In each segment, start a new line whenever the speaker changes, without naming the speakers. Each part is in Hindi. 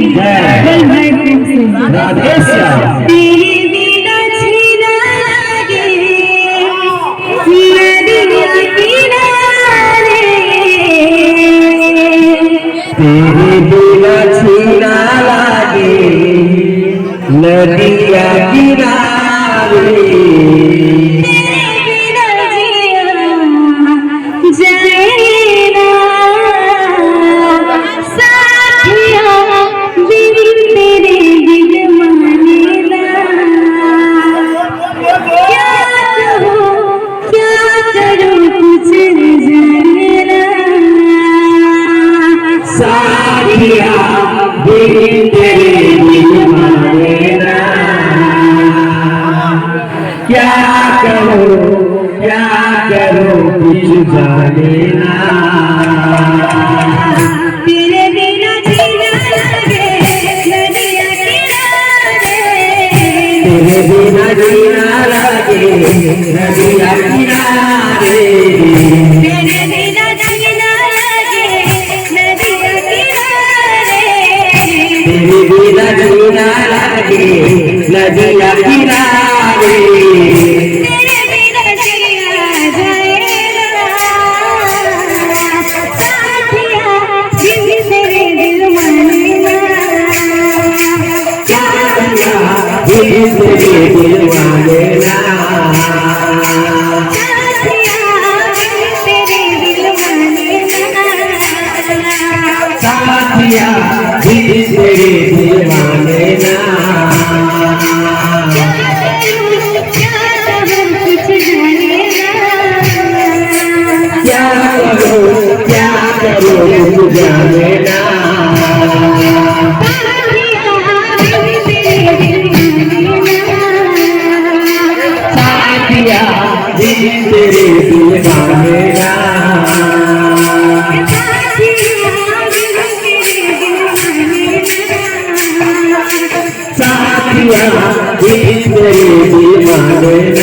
जय भाई प्रेम से
राधे श्याम।
तेरे बिना जीना लागे नदिया किनारे,
तेरे बिना जीना लागे नदिया किनारे, बिन तेरे दिल मानेगा। क्या करो कुछ जाने ना।
तेरे बिना जीना लागे नदिया किनारे,
तेरे बिना जीना लागे नदिया किनारे,
तेरे बिना जीना लागे नदिया किनारे,
तेरे बिना जीना लागे नदिया किनारे,
तेरे बिना जिया जाएगा साथिया बिन तेरे दिल मानेगा।
क्या बिन तेरे दिल मानेगा। साथिया बिन तेरे दिल मानेगा। क्या करो कुछ जाने ना। साथिया बिन तेरे दिल मानेगा। साथिया बिन तेरे दिल मानेगा।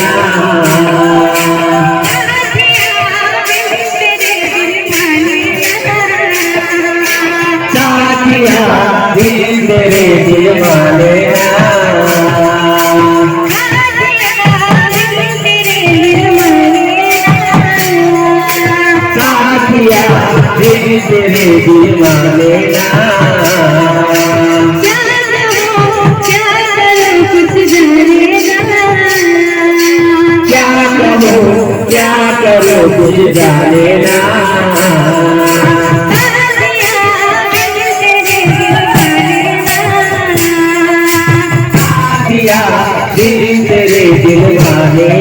साथिया बिन तेरे दिल मानेगा। साथिया बिन तेरे दिल मानेगा। क्या करो कुछ जाने ना। साथिया बिन तेरे दिल मानेगा।